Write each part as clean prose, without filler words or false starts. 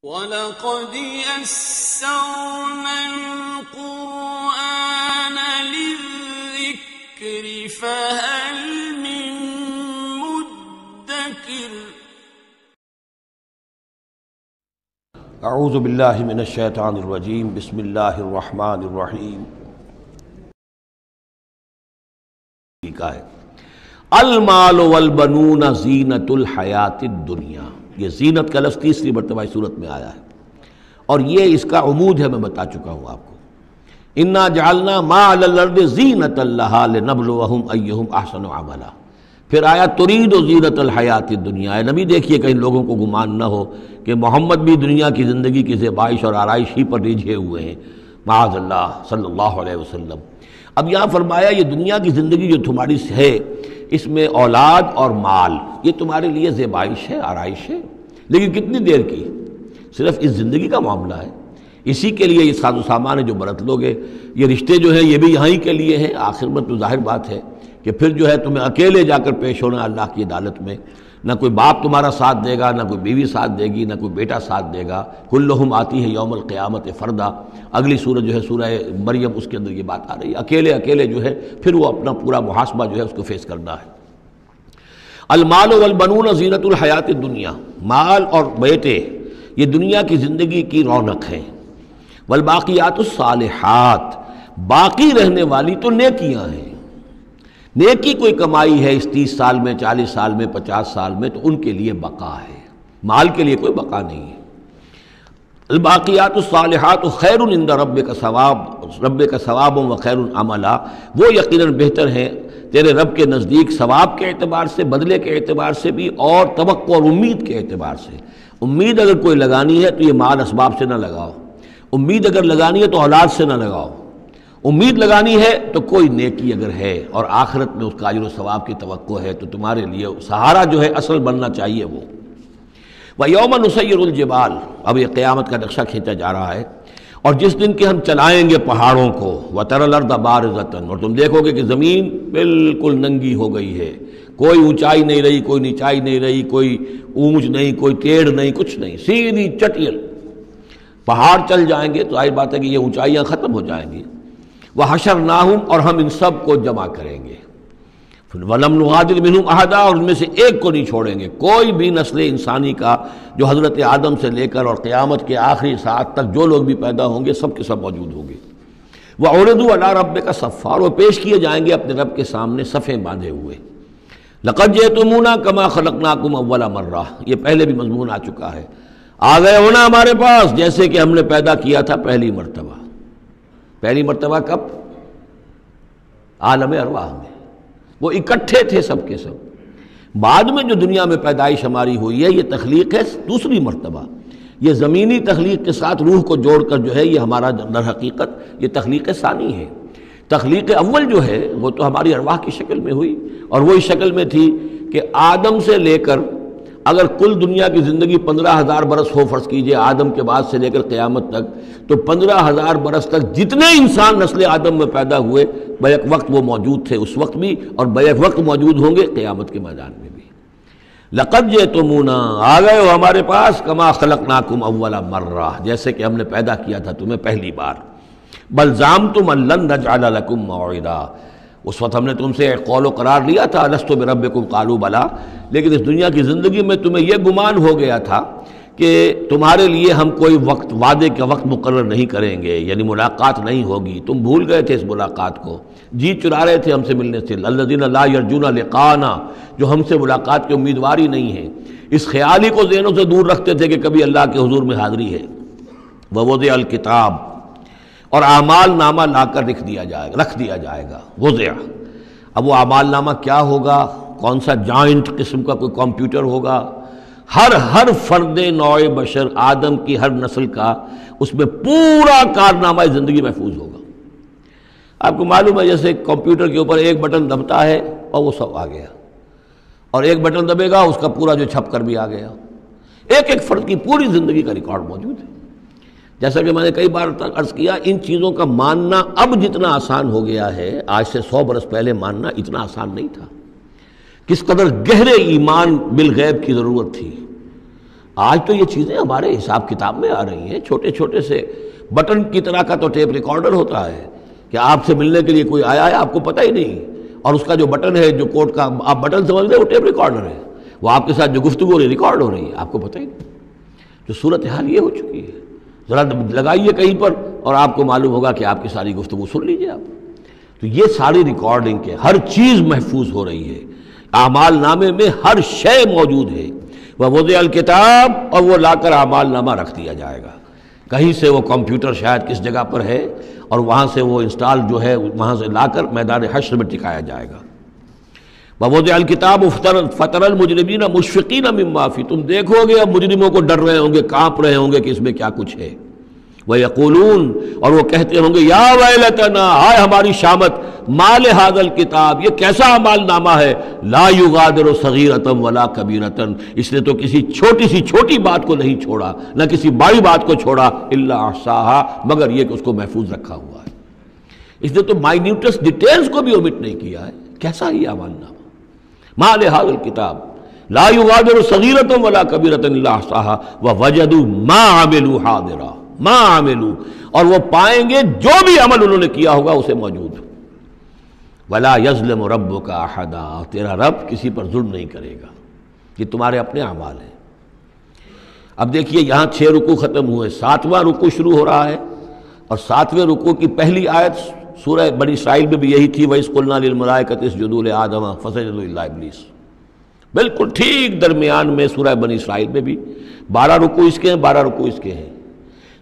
وَلَقَدْ يَسَّرْنَا الْقُرْآنَ لِلذِّكْرِ فَهَلْ مِن مُّدَّكِرٍ اعوذ باللہ من الشیطان الرجیم بسم اللہ الرحمن الرحیم۔ المال والبنون زینت الحیات الدنیا، یہ زینت کا لفظ تیسری مرتبہ اس صورت میں آیا ہے، اور یہ اس کا عمود ہے، میں بتا چکا ہوں آپ کو۔ انا جعلنا ما علی الارض زینۃ لہا لنبلوہم ایہم احسن عملا۔ پھر آیا ترید زینت الحیات الدنیا۔ اے نبی دیکھیے کہیں لوگوں کو گمان نہ ہو کہ محمد بھی دنیا کی زندگی کی زیبائش اور آرائش ہی پر رجھے ہوئے ہیں، معاذ اللہ صلی اللہ علیہ وسلم۔ اب یہاں فرمایا یہ دنیا کی زندگی جو تمہاری ہے، اس میں اولاد اور مال یہ تمہارے لیے زیبائش ہے، آرائش ہے، لیکن کتنی دیر کی؟ صرف اس زندگی کا معاملہ ہے، اسی کے لیے یہ ساز و سامان ہے جو برت لو گے۔ یہ رشتے جو ہیں یہ بھی یہاں ہی کے لیے ہیں، آخر میں تو ظاہر بات ہے کہ پھر جو ہے تمہیں اکیلے جا کر پیش ہونا اللہ کی عدالت میں، نہ کوئی باپ تمہارا ساتھ دے گا، نہ کوئی بیوی ساتھ دے گی، نہ کوئی بیٹا ساتھ دے گا۔ کلہم آتی ہے یوم القیامت فردا، اگلی سورہ جو ہے سورہ مریم، اس کے اندر یہ بات آ رہی ہے، اکیلے اکیلے جو ہے پھر وہ اپنا پورا محاسبہ جو ہے اس کو فیس کرنا ہے۔ المال والبنون زینت الحیات الدنیا، مال اور بیٹے یہ دنیا کی زندگی کی رونق ہیں۔ والباقیات الصالحات، باقی رہنے والی تو نیکیاں ہیں۔ نیکی کوئی کمائی ہے اس 30 سال میں، 40 سال میں، 50 سال میں، تو ان کے لیے بقا ہے، مال کے لیے کوئی بقا نہیں ہے۔ الباقیات الصالحات خیر عند ربک ثوابا وخیر عملا، وہ یقیناً بہتر ہیں تیرے رب کے نزدیک ثواب کے اعتبار سے، بدلے کے اعتبار سے بھی، اور توقع اور امید کے اعتبار سے۔ امید اگر کوئی لگانی ہے تو یہ مال اسباب سے نہ لگاؤ، امید اگر لگانی ہے تو اولاد سے نہ لگاؤ، امید لگانی ہے تو کوئی نیکی اگر ہے اور آخرت میں اس کا اجر و ثواب کی توقع ہے تو تمہارے لیے سہارا جو ہے اصل بننا چاہیے وہ۔ وَيَوْمَ نُسَيِّرُ الْجِبَالَ، اب یہ قیامت کا نقشہ کھینچا جا رہا ہے، اور جس دن کہ ہم چلائیں گے پہاڑوں کو، وَتَرَى الْأَرْضَ بَارِزَةً، اور تم دیکھو گے کہ زمین بالکل ننگی ہو گئی ہے، کوئی اونچائی نہیں رہی، کوئی نیچائی نہیں رہی، کوئی اونچ نہیں، کوئی ٹیڑھ نہیں، کچھ نہیں، سیدھی چٹیل پہاڑ چل جائیں گے تو ظاہر بات ہے کہ یہ اونچائیاں ختم ہو جائیں گی۔ وَحَشَرْنَاهُمْ، اور ہم ان سب کو جمع کریں گے، وَلَمْ نُغَادِرْ مِنْهُمْ أَحَدًا، اور ان میں سے ایک کو نہیں چھوڑیں گے، کوئی بھی نسل انسانی کا جو حضرت آدم سے لے کر اور قیامت کے آخری ساعت تک جو لوگ بھی پیدا ہوں گے سب کے سب موجود ہوں گے۔ وَعُرِضُوا عَلَىٰ رَبِّكَ صَفًّا، اور وہ پیش کیے جائیں گے اپنے رب کے سامنے صفیں باندھے ہوئے۔ لَقَدْ جِئْتُمُونَا كَمَا خَلَقْنَاكُمْ أَوَّلَ مَرَّةٍ، یہ پہلے بھی مضمون آ چکا ہے، آ گئے ہونا ہمارے پاس جیسے کہ ہم نے پیدا کیا تھا پہلی مرتبہ۔ پہلی مرتبہ کب؟ عالم ارواح میں، وہ اکٹھے تھے سب کے سب۔ بعد میں جو دنیا میں پیدائش ہماری ہوئی ہے یہ تخلیق ہے دوسری مرتبہ، یہ زمینی تخلیق کے ساتھ روح کو جوڑ کر جو ہے یہ ہمارا در حقیقت یہ تخلیق ثانی ہے۔ تخلیق اول جو ہے وہ تو ہماری ارواح کی شکل میں ہوئی، اور وہی شکل میں تھی کہ آدم سے لے کر اگر کل دنیا کی زندگی 15,000 برس ہو، فرض کیجئے آدم کے بعد سے لے کر قیامت تک، تو 15,000 برس تک جتنے انسان نسل آدم میں پیدا ہوئے بیک وقت وہ موجود تھے اس وقت بھی، اور بیک وقت موجود ہوں گے قیامت کے میدان میں بھی۔ لَقَدْ جِئْتُمُونَا، آ گئے ہو ہمارے پاس، کَمَا خَلَقْنَاكُمْ أَوَّلَ مَرَّةٍ، جیسے کہ ہم نے پیدا کیا تھا تمہیں پہلی بار۔ بَلْ زَعَمْتُمْ أَن لَّن نَّجْعَلَ لَكُم مَّوْعِدًا، اس وقت ہم نے تم سے ایک قول و قرار لیا تھا، لست بربکم قالوا بلا، لیکن اس دنیا کی زندگی میں تمہیں یہ گمان ہو گیا تھا کہ تمہارے لیے ہم کوئی وقت، وعدے کا وقت مقرر نہیں کریں گے، یعنی ملاقات نہیں ہوگی، تم بھول گئے تھے اس ملاقات کو، جی چرا رہے تھے ہم سے ملنے سے۔ الذین لا یرجون لقاءنا، جو ہم سے ملاقات کے امیدوار ہی نہیں ہیں، اس خیال ہی کو ذہنوں سے دور رکھتے تھے کہ کبھی اللہ کے حضور میں حاضری ہے۔ ووضع الکتاب، اور اعمال نامہ لا کر رکھ دیا جائے گا، وضع۔ اب وہ اعمال نامہ کیا ہوگا؟ کون سا جائنٹ قسم کا کوئی کمپیوٹر ہوگا؟ ہر فرد نوع بشر آدم کی ہر نسل کا اس میں پورا کارنامہ زندگی محفوظ ہوگا۔ آپ کو معلوم ہے جیسے کمپیوٹر کے اوپر ایک بٹن دبتا ہے اور وہ سب آ گیا، اور ایک بٹن دبے گا اس کا پورا جو چھپ کر بھی آ گیا، ایک ایک فرد کی پوری زندگی کا ریکارڈ موجود ہے۔ جیسا کہ میں نے کئی بار عرض کیا، ان چیزوں کا ماننا اب جتنا آسان ہو گیا ہے، آج سے 100 برس پہلے ماننا اتنا آسان نہیں تھا۔ کس قدر گہرے ایمان بالغیب کی ضرورت تھی۔ آج تو یہ چیزیں ہمارے حساب کتاب میں آ رہی ہیں، چھوٹے چھوٹے سے بٹن کی طرح کا تو ٹیپ ریکارڈر ہوتا ہے کہ آپ سے ملنے کے لیے کوئی آیا ہے، آپ کو پتہ ہی نہیں، اور اس کا جو بٹن ہے، جو کوٹ کا آپ بٹن سمجھ لیں، وہ ٹیپ ریکارڈر ہے، وہ آپ کے ساتھ جو گفتگو ہو رہی ریکارڈ ہو رہی ہے، آپ کو پتہ ہی نہیں۔ جو صورتحال یہ ہو چکی ہے، ذرا لگائیے کہیں پر اور آپ کو معلوم ہوگا کہ آپ کی ساری گفتگو سن لیجیے آپ۔ تو یہ ساری ریکارڈنگ کے ہر چیز محفوظ ہو رہی ہے، اعمال نامے میں ہر شے موجود ہے۔ وَوُضِعَ الْكِتَابُ، اور وہ لا کر اعمال نامہ رکھ دیا جائے گا، کہیں سے وہ کمپیوٹر شاید کس جگہ پر ہے اور وہاں سے وہ انسٹال جو ہے وہاں سے لا کر میدان حشر میں ٹکایا جائے گا۔ وَوُضِعَ الْكِتَابُ فَتَرَى الْمُجْرِمِينَ مُشْفِقِينَ مِمَّا فِيهِ، تم دیکھو گے اب مجرموں کو ڈر رہے ہوں گے، کانپ رہے ہوں گے کہ اس میں کیا کچھ ہے۔ وَيَقُولُونَ، اور وہ کہتے ہوں گے، یا ویلتنا، ہائے ہماری شامت، ما لِهَذَا الْكِتَابِ، یہ کیسا اعمال نامہ ہے، لا یغادر صغیرۃ ولا کبیرۃ، اس نے تو کسی چھوٹی سی چھوٹی بات کو نہیں چھوڑا، نہ کسی بڑی بات کو چھوڑا، الا احصاها، مگر یہ کہ اس کو محفوظ رکھا ہوا ہے۔ اس نے تو مائنیوٹس ڈیٹیلز کو بھی اومٹ نہیں کیا ہے۔ کیسا ہی اعمال نامہ، ما لِهَذَا الْكِتَابِ لا یغادر صغیرۃ ولا کبیرۃ الا احصاها ووجدوا ما عملوا حاضرا، ما عملوا، اور وہ پائیں گے جو بھی عمل انہوں نے کیا ہوگا اسے موجود۔ ولا یظلم ربک احدا، تیرا رب کسی پر ظلم نہیں کرے گا، یہ تمہارے اپنے اعمال ہیں۔ اب دیکھیے یہاں 6 رکوع ختم ہوئے، 7واں رکوع شروع ہو رہا ہے، اور 7ویں رکوع کی پہلی آیت سورہ بنی اسرائیل میں بھی یہی تھی، وَإِذْ قُلْنَا لِلْمَلَائِكَةِ اسْجُدُوا لِآدَمَ فَسَجَدُوا إِلَّا إِبْلِيسَ، بالکل ٹھیک درمیان میں سورہ بنی اسرائیل میں بھی 12 رکوع اس کے ہیں، 12 رکوع اس کے ہیں۔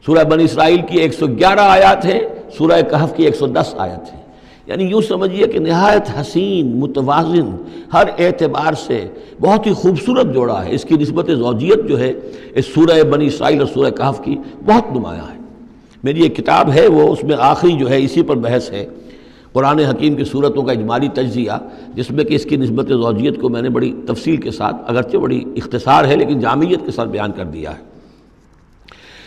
سورہ بنی اسرائیل کی 111 آیات ہیں، سورہ کہف کی 110 آیت ہیں، یعنی یوں سمجھیے کہ نہایت حسین، متوازن، ہر اعتبار سے بہت ہی خوبصورت جوڑا ہے۔ اس کی نسبت زوجیت جو ہے اس سورہ بنی اسرائیل اور سورہ کہف کی بہت نمایاں ہے۔ میری ایک کتاب ہے، وہ اس میں آخری جو ہے اسی پر بحث ہے، قرآن حکیم کی صورتوں کا اجمالی تجزیہ، جس میں کہ اس کی نسبت زوجیت کو میں نے بڑی تفصیل کے ساتھ، اگرچہ بڑی اختصار ہے لیکن جامعیت کے ساتھ بیان کر دیا ہے۔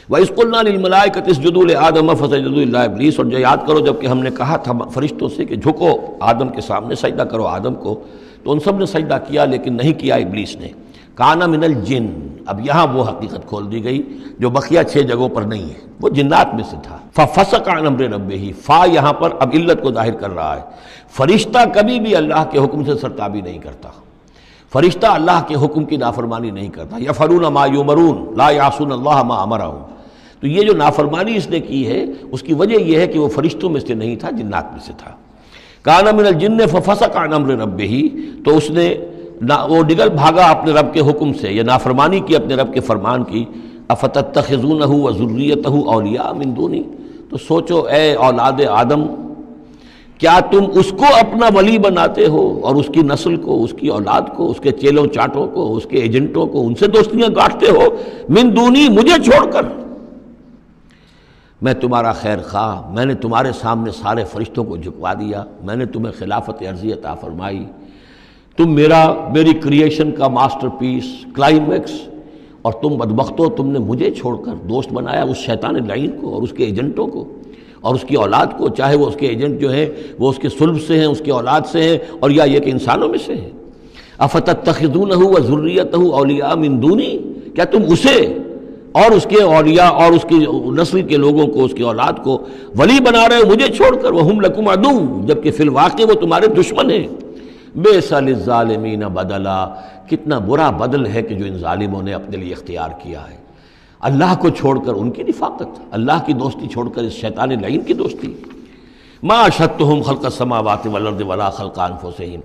وَإِذْ قُلْنَا لِلْمَلَائِكَةِ اسْجُدُوا لِآدَمَ فَسَجَدُوا إِلَّا إِبْلِيسَ، اور جو یاد کرو جب کہ ہم نے کہا تھا فرشتوں سے کہ جھکو آدم کے سامنے، سجدہ کرو آدم کو، تو ان سب نے سجدہ کیا لیکن نہیں کیا ابلیس نے۔ کانا من الجن، اب یہاں وہ حقیقت کھول دی گئی جو بقیہ 6 جگہوں پر نہیں ہے، وہ جنات میں سے تھا۔ فَفَسَقَ عَنْ أَمْرِ رَبِّهِ، فا یہاں پر اب علت کو ظاہر کر رہا ہے۔ فرشتہ کبھی بھی اللہ کے حکم سے سرتابی نہیں کرتا، فرشتہ اللہ کے حکم کی نافرمانی نہیں کرتا۔ یفعلون ما یؤمرون لا یعصون اللہ ما امرهم، تو یہ جو نافرمانی اس نے کی ہے اس کی وجہ یہ ہے کہ وہ فرشتوں میں سے نہیں تھا، جنات میں سے تھا۔ کان من الجن ففسق عن امر ربہ، تو اس نے وہ نگل بھاگا اپنے رب کے حکم سے، یا نافرمانی کی اپنے رب کے فرمان کی۔ افتتخذونہ وذریتہ اولیاء من دونی، تو سوچو اے اولاد آدم، کیا تم اس کو اپنا ولی بناتے ہو اور اس کی نسل کو، اس کی اولاد کو، اس کے چیلوں چاٹوں کو، اس کے ایجنٹوں کو، ان سے دوستیاں گاٹتے ہو، من دونی، مجھے چھوڑ کر۔ میں تمہارا خیر خواہ، میں نے تمہارے سامنے سارے فرشتوں کو جھکوا دیا، میں نے تمہیں خلافت عرضی عطا فرمائی، تم میری کریشن کا ماسٹر پیس، کلائمیکس، اور تم بدبختو، تم نے مجھے چھوڑ کر دوست بنایا اس شیطان لعین کو اور اس کے ایجنٹوں کو اور اس کی اولاد کو، چاہے وہ اس کے ایجنٹ جو ہیں وہ اس کے صلب سے ہیں، اس کی اولاد سے ہیں، اور یا یہ کہ انسانوں میں سے ہیں۔ افتتخذونہ وذریتہ اولیاء من دونی، کیا تم اسے اور اس کے اولیاء اور اس کی نسل کے لوگوں کو، اس کی اولاد کو ولی بنا رہے ہو مجھے چھوڑ کر، وہم لکم عدو، جبکہ فی الواقع وہ تمہارے دشمن ہیں۔ بئس للظالمین بدلا، کتنا برا بدل ہے کہ جو ان ظالموں نے اپنے لیے اختیار کیا ہے۔ اللہ کو چھوڑ کر ان کی رفاقت، اللہ کی دوستی چھوڑ کر اس شیطان لعین کی دوستی۔ ما اشہدتہم خلق السماوات والارض ولا خلق انفسہم،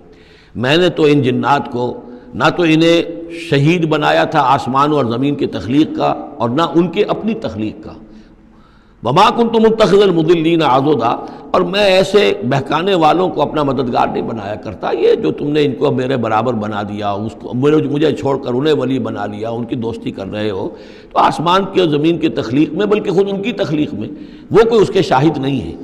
میں نے تو ان جنات کو نہ تو انہیں شہید بنایا تھا آسمان اور زمین کی تخلیق کا، اور نہ ان کے اپنی تخلیق کا۔ وما کنت متخذ المضلین عضدا، اور میں ایسے بہکانے والوں کو اپنا مددگار نہیں بنایا کرتا۔ یہ جو تم نے ان کو میرے برابر بنا دیا، اس کو مجھے چھوڑ کر انہیں ولی بنا لیا، ان کی دوستی کر رہے ہو، تو آسمان کی اور زمین کی تخلیق میں، بلکہ خود ان کی تخلیق میں وہ کوئی اس کے شاہد نہیں ہے۔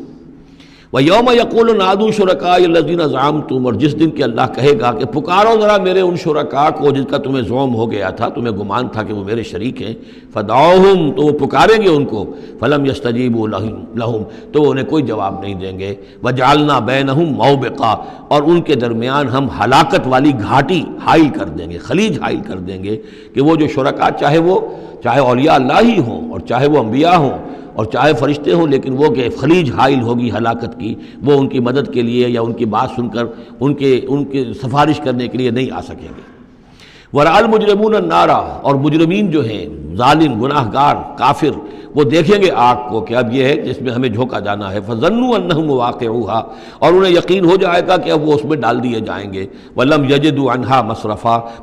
وَيَوْمَ يَقُولُ نَادُوا شُرَكَائِيَ الَّذِينَ زَعَمْتُمْ، اور جس دن کہ اللہ کہے گا کہ پکارو ذرا میرے ان شرکاء کو جن کا تمہیں زعم ہو گیا تھا، تمہیں گمان تھا کہ وہ میرے شریک ہیں، فَدَعُوهُمْ، تو وہ پکاریں گے ان کو، فَلَمْ يَسْتَجِيبُوا لَهُمْ، تو وہ انہیں کوئی جواب نہیں دیں گے، وَجَعَلْنَا بَيْنَهُمْ مَوْبِقًا، اور ان کے درمیان ہم ہلاکت والی گھاٹی حائل کر دیں گے، خلیج حائل کر دیں گے کہ وہ جو شرکاء چاہے اولیاء اللہ ہی ہوں اور چاہے وہ انبیاء ہوں اور چاہے فرشتے ہوں، لیکن وہ کہ خلیج حائل ہوگی ہلاکت کی، وہ ان کی مدد کے لیے یا ان کی بات سن کر ان کے سفارش کرنے کے لیے نہیں آ سکیں گے۔ وَرَأَى الْمُجْرِمُونَ النَّارَ، اور مجرمین جو ہیں ظالم گناہ گار کافر، وہ دیکھیں گے آگ کو کہ اب یہ ہے جس میں ہمیں جھونکا جانا ہے، فَظَنُّوا أَنَّهُمْ وَاقِعُوهَا، اور انہیں یقین ہو جائے گا کہ اب وہ اس میں ڈال دیے جائیں گے، وَلَمْ يَجِدُوا عَنْهَا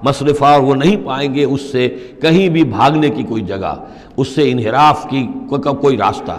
مَصْرِفًا، اور وہ نہیں پائیں گے اس سے کہیں بھی بھاگنے کی کوئی جگہ، اس سے انحراف کی کوئی راستہ۔